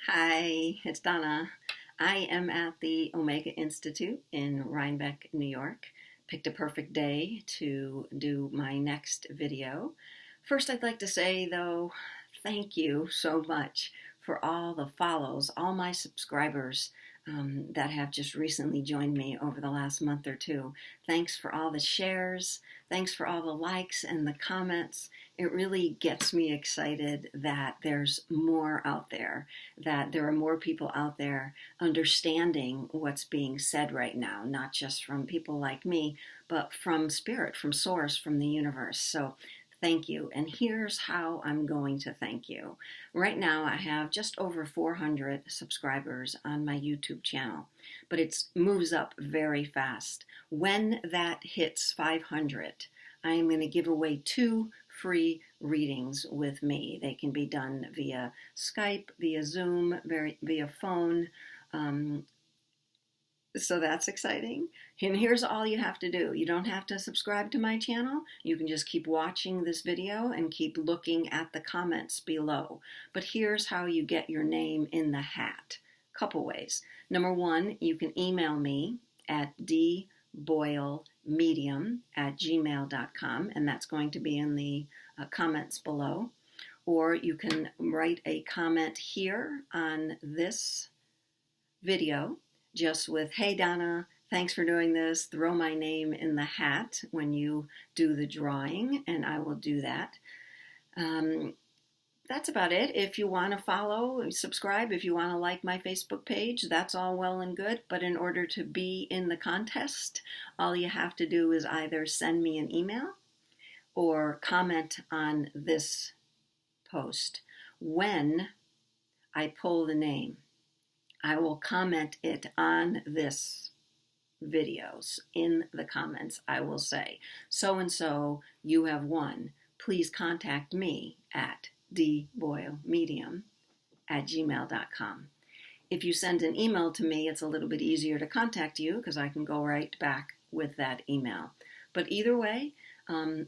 Hi, it's Donna. I am at the Omega Institute in Rhinebeck, New York. Picked a perfect day to do my next video. First, I'd like to say, though, thank you so much for all the follows, all my subscribers that have just recently joined me over the last month or two. Thanks for all the shares. Thanks for all the likes and the comments. It really gets me excited that there's more out there, that there are more people out there understanding what's being said right now, not just from people like me, but from spirit, from source, from the universe. So thank you. And here's how I'm going to thank you. Right now, I have just over 400 subscribers on my YouTube channel, but it moves up very fast. When that hits 500, I am going to give away 2 free readings with me. They can be done via Skype, via Zoom, via phone. So that's exciting. And here's all you have to do. You don't have to subscribe to my channel. You can just keep watching this video and keep looking at the comments below. But here's how you get your name in the hat. Couple ways. Number one, you can email me at dboylemedium@gmail.com, and that's going to be in the comments below. Or you can write a comment here on this video, just with, "Hey Donna, thanks for doing this. Throw my name in the hat when you do the drawing," and I will do that. That's about it. If you want to follow, subscribe, if you want to like my Facebook page, that's all well and good. But in order to be in the contest, all you have to do is either send me an email or comment on this post. When I pull the name, I will comment it on this videos. In the comments, I will say, so-and-so, you have won. Please contact me at dboylemedium@gmail.com. If you send an email to me, it's a little bit easier to contact you because I can go right back with that email. But either way,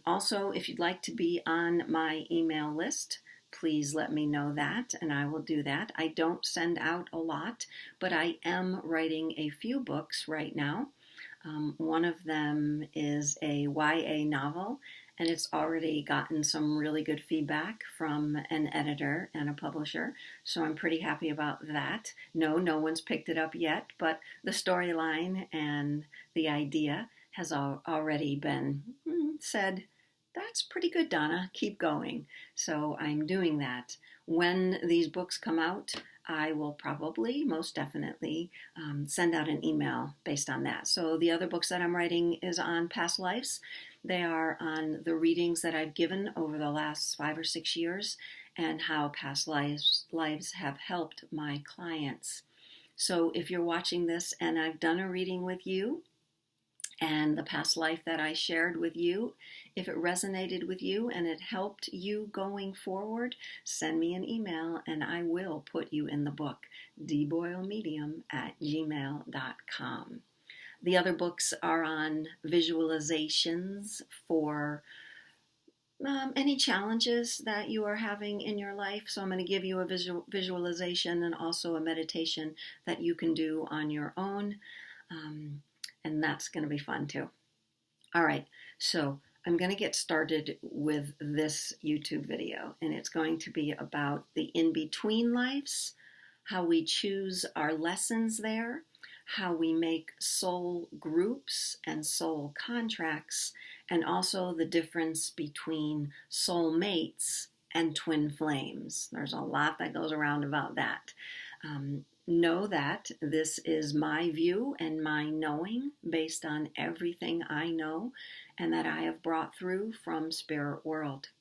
also, if you'd like to be on my email list, please let me know that, and I will do that. I don't send out a lot, but I am writing a few books right now. One of them is a YA novel, and it's already gotten some really good feedback from an editor and a publisher, so I'm pretty happy about that. No one's picked it up yet, but the storyline and the idea has already been said, "That's pretty good, Donna, keep going." So I'm doing that. When these books come out, I will probably, most definitely, send out an email based on that. So the other books that I'm writing is on past lives. They are on the readings that I've given over the last 5 or 6 years and how past lives have helped my clients. So if you're watching this and I've done a reading with you, and the past life that I shared with you, if it resonated with you and it helped you going forward, send me an email and I will put you in the book, dboylemedium@gmail.com. The other books are on visualizations for any challenges that you are having in your life. So I'm going to give you a visualization and also a meditation that you can do on your own. And that's going to be fun too. All right, so I'm going to get started with this YouTube video, and it's going to be about the in-between lives, how we choose our lessons there, how we make soul groups and soul contracts, and also the difference between soulmates and twin flames. There's a lot that goes around about that. Know that this is my view and my knowing based on everything I know and that I have brought through from spirit world.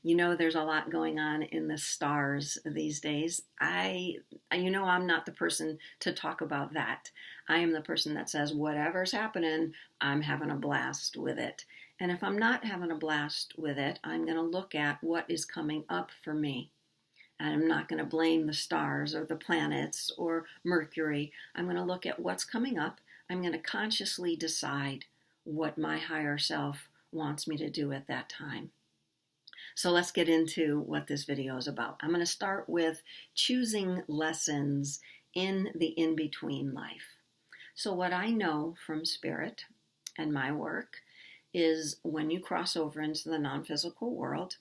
You know, there's a lot going on in the stars these days. I'm not the person to talk about that. I am the person that says, whatever's happening, I'm having a blast with it. And if I'm not having a blast with it, I'm going to look at what is coming up for me. And I'm not going to blame the stars or the planets or Mercury. I'm going to look at what's coming up. I'm going to consciously decide what my higher self wants me to do at that time. So let's get into what this video is about. I'm going to start with choosing lessons in the in-between life. So what I know from Spirit and my work is when you cross over into the non-physical world,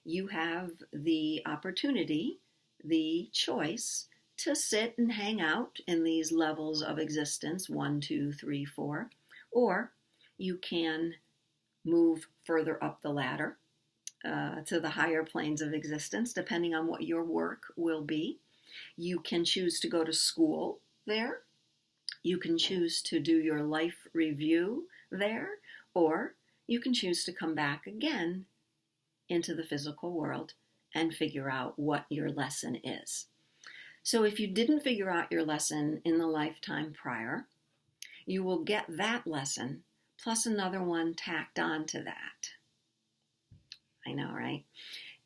you have the opportunity, the choice to sit and hang out in these levels of existence, 1, 2, 3, 4, or you can move further up the ladder to the higher planes of existence, depending on what your work will be. You can choose to go to school there. You can choose to do your life review there, or you can choose to come back again into the physical world and figure out what your lesson is. So if you didn't figure out your lesson in the lifetime prior, you will get that lesson plus another one tacked on to that. I know, right?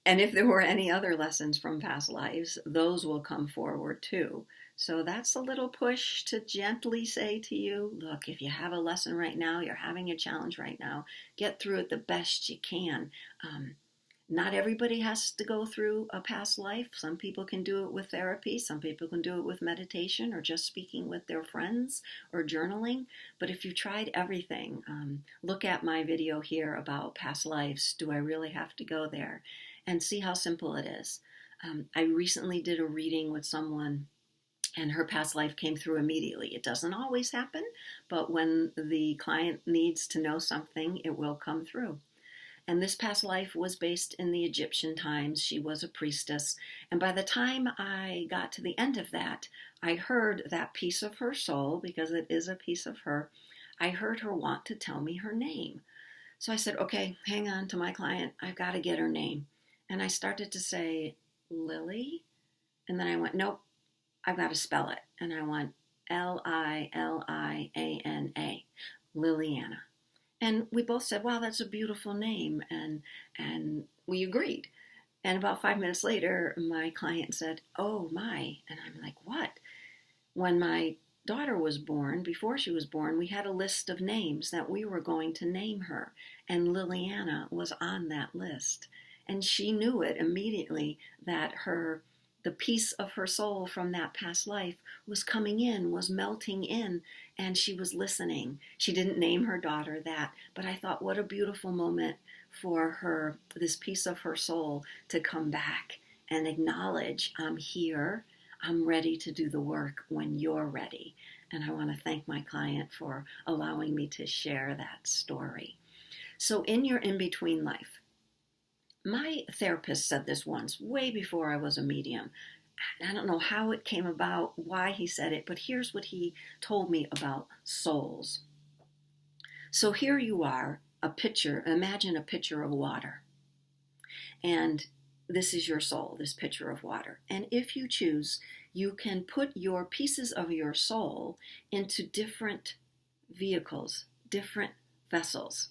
And if there were any other lessons from past lives, those will come forward too. So that's a little push to gently say to you, look, if you have a lesson right now, you're having a challenge right now, get through it the best you can. Not everybody has to go through a past life. Some people can do it with therapy. Some people can do it with meditation or just speaking with their friends or journaling. But if you've tried everything, look at my video here about past lives. Do I really have to go there? And see how simple it is. I recently did a reading with someone and her past life came through immediately. It doesn't always happen, but when the client needs to know something, it will come through. And this past life was based in the Egyptian times. She was a priestess. And by the time I got to the end of that, I heard that piece of her soul, because it is a piece of her, I heard her want to tell me her name. So I said, okay, hang on to my client. I've got to get her name. And I started to say, Lily? And then I went, nope, I've got to spell it. And I went, Liliana, Liliana. And we both said, wow, that's a beautiful name. And we agreed. And about 5 minutes later, my client said, oh my. And I'm like, what? When my daughter was born, before she was born, we had a list of names that we were going to name her. And Liliana was on that list. And she knew it immediately that the piece of her soul from that past life was coming in, was melting in, and she was listening. She didn't name her daughter that, but I thought, what a beautiful moment for her, this piece of her soul, to come back and acknowledge, I'm here, I'm ready to do the work when you're ready. And I want to thank my client for allowing me to share that story. So in your in-between life, my therapist said this once, way before I was a medium. I don't know how it came about, why he said it, but here's what he told me about souls. So here you are, a pitcher, imagine a pitcher of water. And this is your soul, this pitcher of water. And if you choose, you can put your pieces of your soul into different vehicles, different vessels.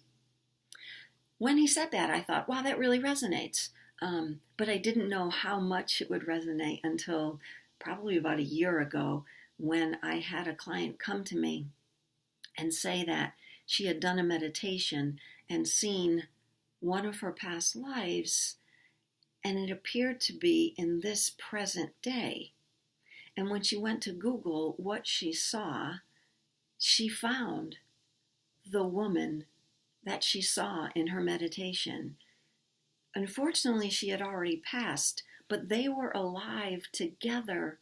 When he said that, I thought, wow, that really resonates. But I didn't know how much it would resonate until probably about a year ago when I had a client come to me and say that she had done a meditation and seen one of her past lives, and it appeared to be in this present day. And when she went to Google what she saw, she found the woman that she saw in her meditation. Unfortunately, she had already passed, but they were alive together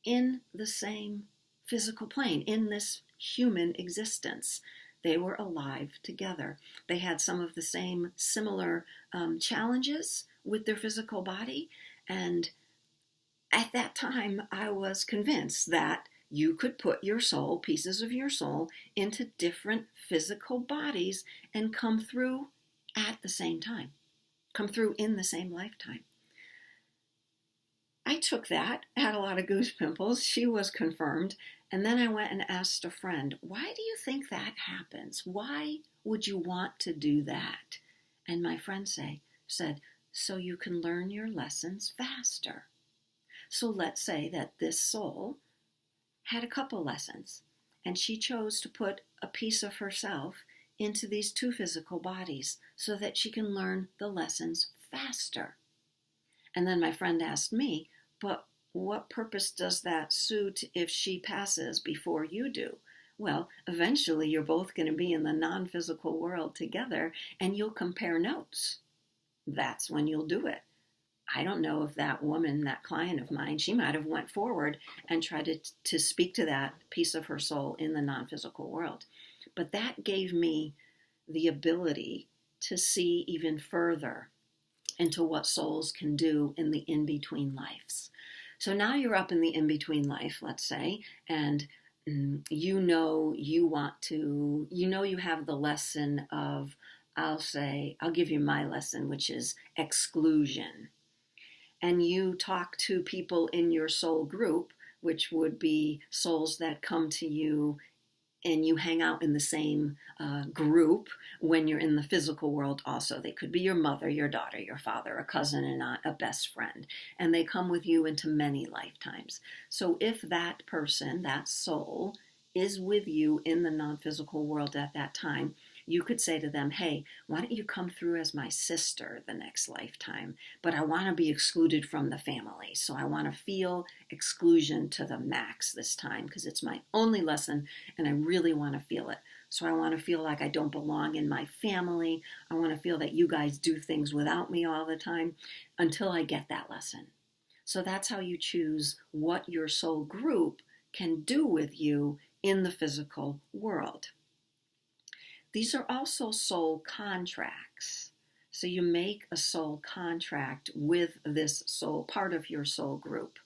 in the same physical plane, in this human existence. They were alive together. They had some of the same similar challenges with their physical body. And at that time, I was convinced that you could put your soul, pieces of your soul, into different physical bodies and come through at the same time, come through in the same lifetime. I took that, had a lot of goose pimples. She was confirmed. And then I went and asked a friend, why do you think that happens? Why would you want to do that? And my friend said, so you can learn your lessons faster. So let's say that this soul had a couple lessons, and she chose to put a piece of herself into these two physical bodies so that she can learn the lessons faster. And then my friend asked me, but what purpose does that suit if she passes before you do? Well, eventually you're both going to be in the non-physical world together and you'll compare notes. That's when you'll do it. I don't know if that woman, that client of mine, she might have went forward and tried to speak to that piece of her soul in the non-physical world. But that gave me the ability to see even further into what souls can do in the in-between lives. So now you're up in the in-between life, let's say, and you know you have the lesson of, I'll give you my lesson, which is exclusion. And you talk to people in your soul group, which would be souls that come to you and you hang out in the same group when you're in the physical world also. They could be your mother, your daughter, your father, a cousin, an aunt, a best friend. And they come with you into many lifetimes. So if that person, that soul, is with you in the non-physical world at that time, you could say to them, hey, why don't you come through as my sister the next lifetime? But I want to be excluded from the family. So I want to feel exclusion to the max this time because it's my only lesson and I really want to feel it. So I want to feel like I don't belong in my family. I want to feel that you guys do things without me all the time until I get that lesson. So that's how you choose what your soul group can do with you in the physical world. These are also soul contracts. So you make a soul contract with this soul, part of your soul group.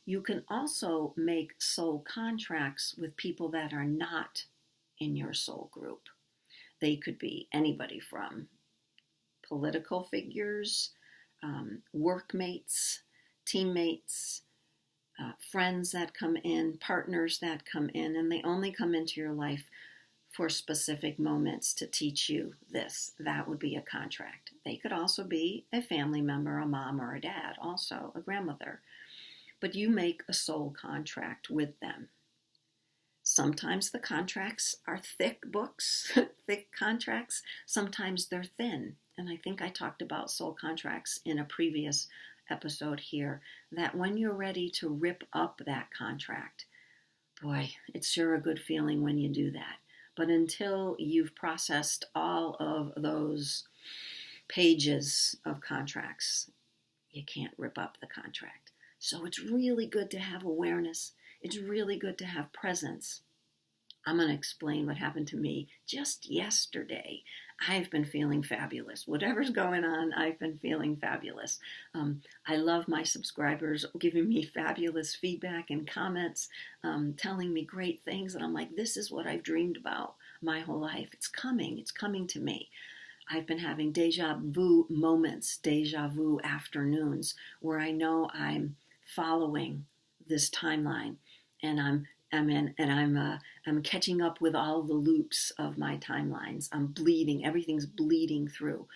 You can also make soul contracts with people that are not in your soul group. They could be anybody from political figures, workmates, teammates, friends that come in, partners that come in, and they only come into your life for specific moments to teach you this. That would be a contract. They could also be a family member, a mom or a dad, also a grandmother. But you make a soul contract with them. Sometimes the contracts are thick books, thick contracts. Sometimes they're thin. And I think I talked about soul contracts in a previous episode here, that when you're ready to rip up that contract, boy, it's sure a good feeling when you do that. But until you've processed all of those pages of contracts, you can't rip up the contract. So it's really good to have awareness. It's really good to have presence. I'm going to explain what happened to me just yesterday. I've been feeling fabulous. Whatever's going on, I've been feeling fabulous. I love my subscribers giving me fabulous feedback and comments, telling me great things. And I'm like, this is what I've dreamed about my whole life. It's coming to me. I've been having deja vu moments, deja vu afternoons, where I know I'm following this timeline and I'm catching up with all the loops of my timelines. I'm bleeding. Everything's bleeding through.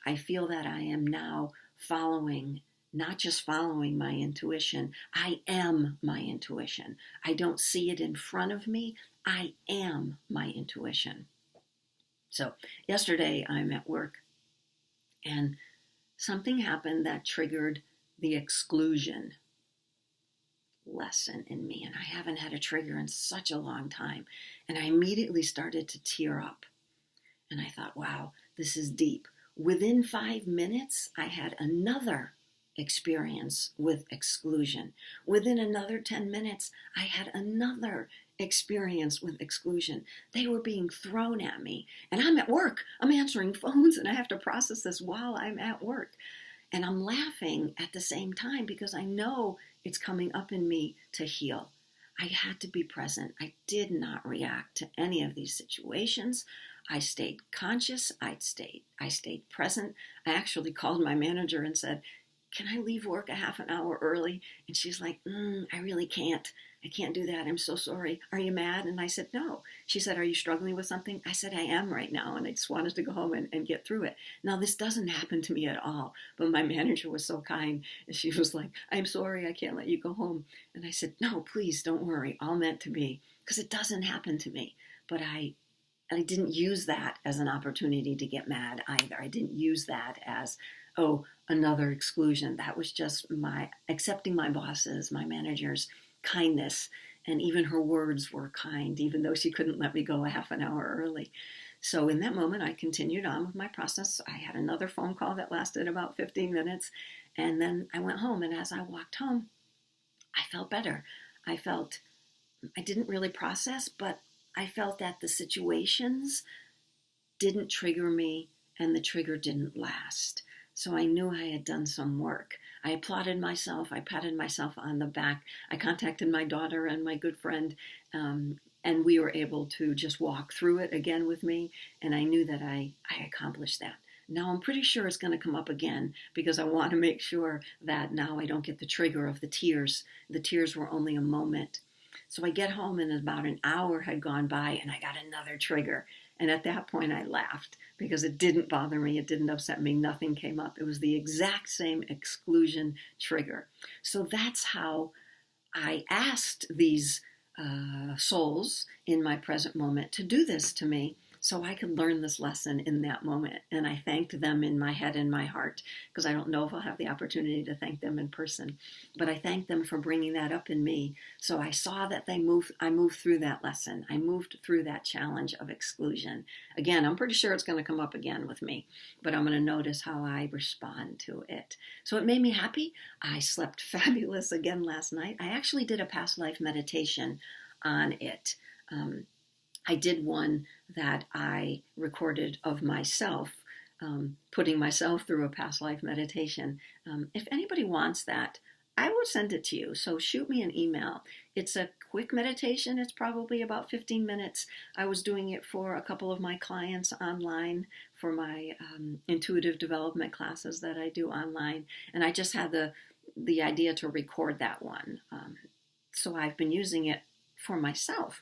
I feel that I am now following, not just following my intuition. I am my intuition. I don't see it in front of me. I am my intuition. So yesterday I'm at work and something happened that triggered the exclusion lesson in me, and I haven't had a trigger in such a long time, and I immediately started to tear up, and I thought, wow, this is deep. Within 5 minutes, I had another experience with exclusion. Within another 10 minutes, I had another experience with exclusion. They were being thrown at me, and I'm at work. I'm answering phones, and I have to process this while I'm at work. And I'm laughing at the same time because I know it's coming up in me to heal. I had to be present. I did not react to any of these situations. I stayed conscious. I stayed present. I actually called my manager and said, can I leave work a half an hour early? And she's like, I really can't. I can't do that. I'm so sorry. Are you mad? And I said, no. She said, are you struggling with something? I said, I am right now. And I just wanted to go home and get through it. Now, this doesn't happen to me at all. But my manager was so kind. And she was like, I'm sorry. I can't let you go home. And I said, no, please don't worry. All meant to be. Because it doesn't happen to me. But I didn't use that as an opportunity to get mad either. I didn't use that as oh, another exclusion. That was just my accepting my boss's, my manager's kindness. And even her words were kind, even though she couldn't let me go a half an hour early. So in that moment, I continued on with my process. I had another phone call that lasted about 15 minutes. And then I went home. And as I walked home, I felt better. I didn't really process, but I felt that the situations didn't trigger me and the trigger didn't last. So I knew I had done some work. I applauded myself. I patted myself on the back. I contacted my daughter and my good friend, and we were able to just walk through it again with me. And I knew that I accomplished that. Now I'm pretty sure it's going to come up again because I want to make sure that now I don't get the trigger of the tears. The tears were only a moment. So I get home and about an hour had gone by and I got another trigger. And at that point I laughed because it didn't bother me. It didn't upset me. Nothing came up. It was the exact same exclusion trigger. So that's how I asked these souls in my present moment to do this to me so I could learn this lesson in that moment. And I thanked them in my head and my heart because I don't know if I'll have the opportunity to thank them in person. But I thanked them for bringing that up in me. So I saw that I moved through that lesson. I moved through that challenge of exclusion. Again, I'm pretty sure it's going to come up again with me, but I'm going to notice how I respond to it. So it made me happy. I slept fabulous again last night. I actually did a past life meditation on it. I did one that I recorded of myself, putting myself through a past life meditation. If anybody wants that, I will send it to you. So shoot me an email. It's a quick meditation. It's probably about 15 minutes. I was doing it for a couple of my clients online for my intuitive development classes that I do online. And I just had the idea to record that one. So I've been using it for myself.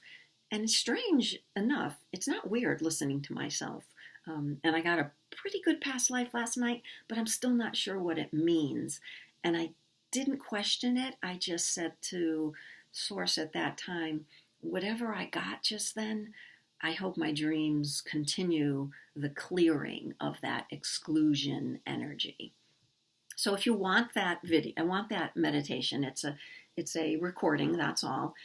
And strange enough, it's not weird listening to myself. And I got a pretty good past life last night, but I'm still not sure what it means. And I didn't question it. I just said to Source at that time, whatever I got just then, I hope my dreams continue the clearing of that exclusion energy. So if you want that video, I want that meditation. It's a recording, that's all.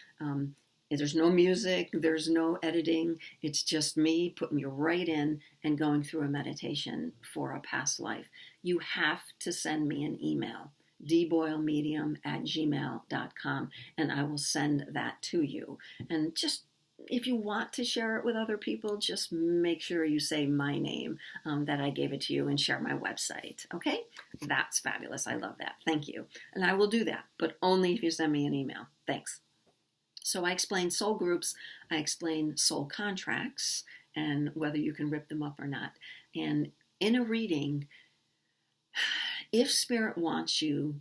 There's no music, there's no editing. It's just me putting you right in and going through a meditation for a past life. You have to send me an email, dboylemedium@gmail.com, and I will send that to you. And just if you want to share it with other people, just make sure you say my name, that I gave it to you, and share my website. Okay? That's fabulous. I love that. Thank you. And I will do that, but only if you send me an email. Thanks. So I explain soul groups, I explain soul contracts, and whether you can rip them up or not. And in a reading, if Spirit wants you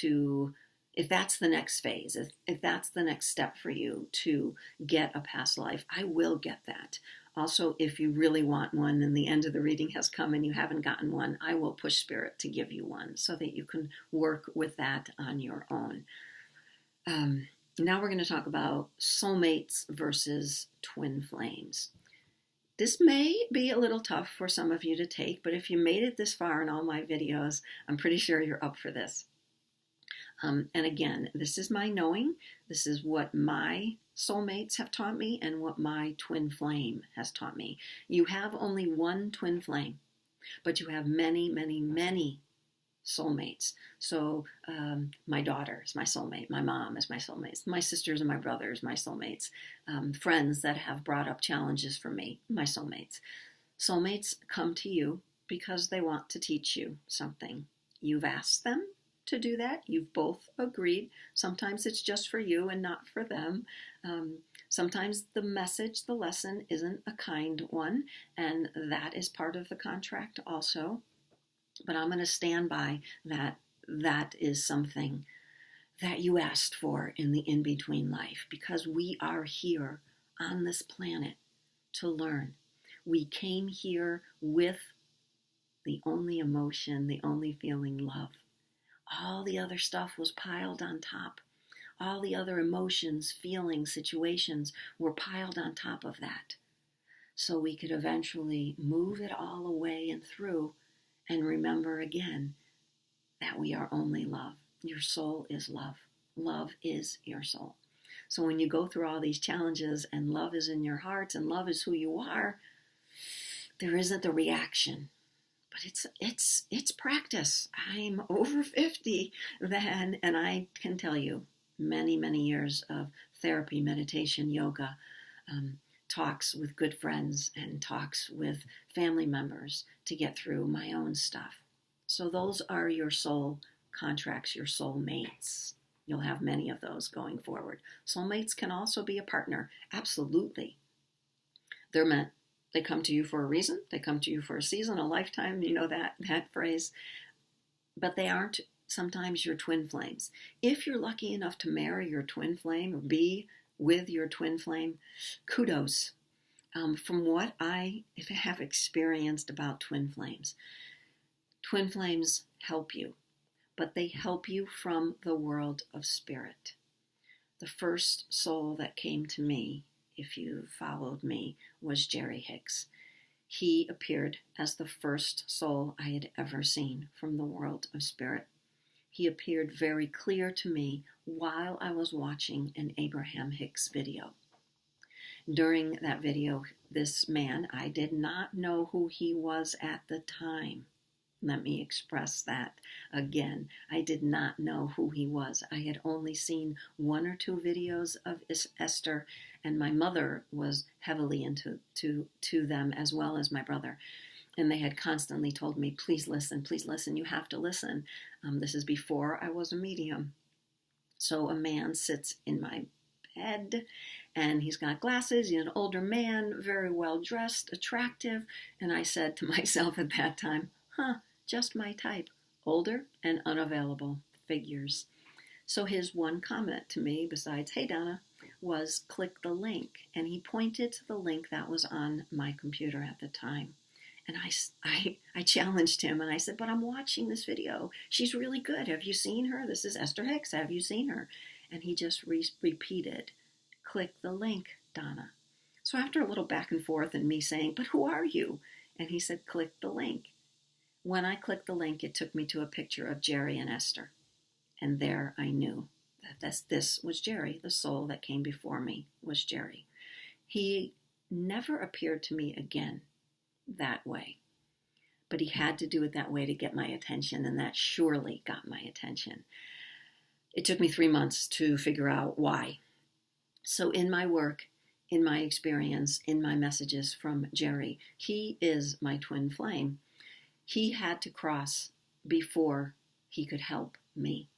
to, if that's the next phase, if that's the next step for you to get a past life, I will get that. Also, if you really want one and the end of the reading has come and you haven't gotten one, I will push Spirit to give you one so that you can work with that on your own. Now we're going to talk about soulmates versus twin flames. This may be a little tough for some of you to take, but if you made it this far in all my videos, I'm pretty sure you're up for this. And again, this is my knowing. This is what my soulmates have taught me and what my twin flame has taught me. You have only one twin flame, but you have many, many, many soulmates. So my daughter is my soulmate. My mom is my soulmate. My sisters and my brothers, my soulmates. Friends that have brought up challenges for me, my soulmates. Soulmates come to you because they want to teach you something. You've asked them to do that. You've both agreed. Sometimes it's just for you and not for them. Sometimes the message, the lesson isn't a kind one, and that is part of the contract also. But I'm going to stand by that. That is something that you asked for in the in-between life, because we are here on this planet to learn. We came here with the only emotion, the only feeling, love. All the other stuff was piled on top. All the other emotions, feelings, situations were piled on top of that. So we could eventually move it all away and through And remember again that we are only love. Your soul is love. Love is your soul. So when you go through all these challenges and love is in your hearts and love is who you are, there isn't the reaction. But it's practice. I'm over 50 then, and I can tell you many, many years of therapy, meditation, yoga, talks with good friends and talks with family members to get through my own stuff. So those are your soul contracts, your soulmates. You'll have many of those going forward. Soulmates can also be a partner. Absolutely. They're meant. They come to you for a reason. They come to you for a season, a lifetime. You know that phrase. But they aren't sometimes your twin flames. If you're lucky enough to marry your twin flame or be with your twin flame, kudos. From what I have experienced about twin flames help you, but they help you from the world of spirit. The first soul that came to me, if you followed me, was Jerry Hicks. He appeared as the first soul I had ever seen from the world of spirit. He appeared very clear to me while I was watching an Abraham Hicks video. During that video, this man, I did not know who he was at the time. Let me express that again. I did not know who he was. I had only seen one or two videos of Esther, and my mother was heavily into them as well as my brother. And they had constantly told me, please listen, you have to listen. This is before I was a medium. So a man sits in my bed, and he's got glasses, he's an older man, very well dressed, attractive, and I said to myself at that time, just my type, older and unavailable figures. So his one comment to me, besides, hey Donna, was click the link. And he pointed to the link that was on my computer at the time. And I challenged him and I said, but I'm watching this video. She's really good. Have you seen her? This is Esther Hicks. Have you seen her? And he just repeated, click the link, Donna. So after a little back and forth and me saying, but who are you? And he said, click the link. When I clicked the link, it took me to a picture of Jerry and Esther. And there I knew that this was Jerry. The soul that came before me was Jerry. He never appeared to me again that way. But he had to do it that way to get my attention, and that surely got my attention. It took me 3 months to figure out why. So in my work, in my experience, in my messages from Jerry, he is my twin flame. He had to cross before he could help me.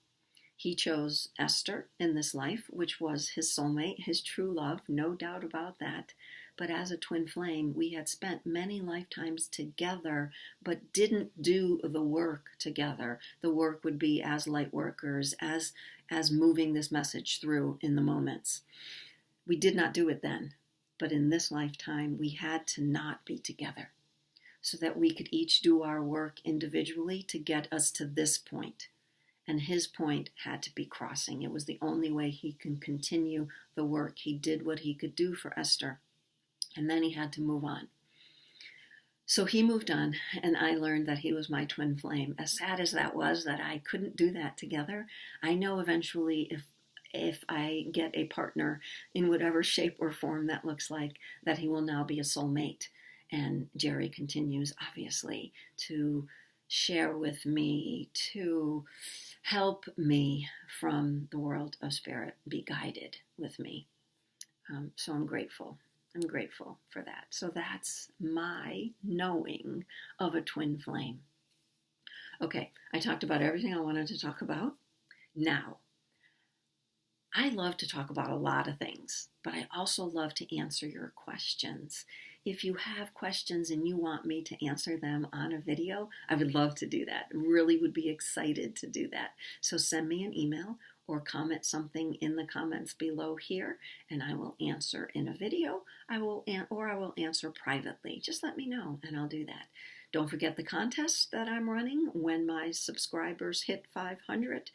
He chose Esther in this life, which was his soulmate, his true love, no doubt about that. But as a twin flame, we had spent many lifetimes together, but didn't do the work together. The work would be as light workers, as moving this message through in the moments. We did not do it then, but in this lifetime, we had to not be together, so that we could each do our work individually to get us to this point. And his point had to be crossing. It was the only way he can continue the work. He did what he could do for Esther, and then he had to move on. So he moved on, and I learned that he was my twin flame. As sad as that was, that I couldn't do that together, I know eventually if I get a partner in whatever shape or form that looks like, that he will now be a soulmate. And Jerry continues, obviously, to share with me, to help me from the world of spirit, be guided with me. So I'm grateful. I'm grateful for that. So that's my knowing of a twin flame. Okay, I talked about everything I wanted to talk about. Now, I love to talk about a lot of things, but I also love to answer your questions. If you have questions and you want me to answer them on a video, I would love to do that. Really would be excited to do that. So send me an email or comment something in the comments below here, and I will answer in a video. I will answer privately. Just let me know, and I'll do that. Don't forget the contest that I'm running. When my subscribers hit 500,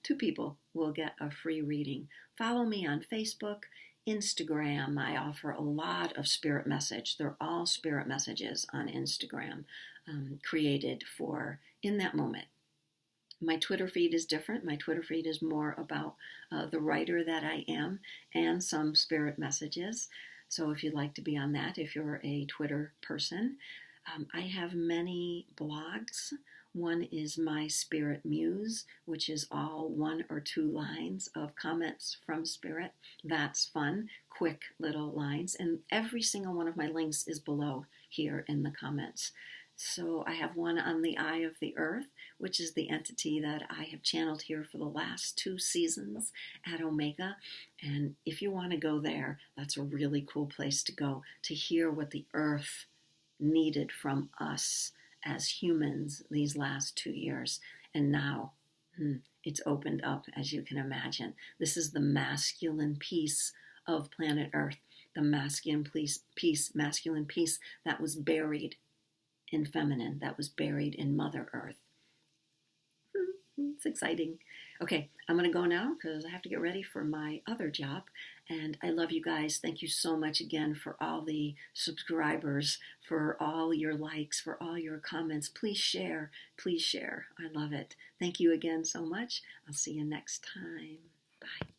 two people will get a free reading. Follow me on Facebook, Instagram, I offer a lot of spirit message. They're all spirit messages on Instagram, created for in that moment. My Twitter feed is different. My Twitter feed is more about the writer that I am and some spirit messages. So if you'd like to be on that, if you're a Twitter person, I have many blogs. One is My Spirit Muse, which is all 1 or 2 lines of comments from Spirit. That's fun, quick little lines. And every single one of my links is below here in the comments. So I have one on the Eye of the Earth, which is the entity that I have channeled here for the last 2 seasons at Omega. And if you want to go there, that's a really cool place to go to hear what the Earth needed from us as humans these last 2 years. And now it's opened up, as you can imagine. This is the masculine piece of planet Earth, the masculine piece that was buried in feminine, that was buried in Mother Earth. It's exciting. Okay, I'm going to go now because I have to get ready for my other job. And I love you guys. Thank you so much again for all the subscribers, for all your likes, for all your comments. Please share. Please share. I love it. Thank you again so much. I'll see you next time. Bye.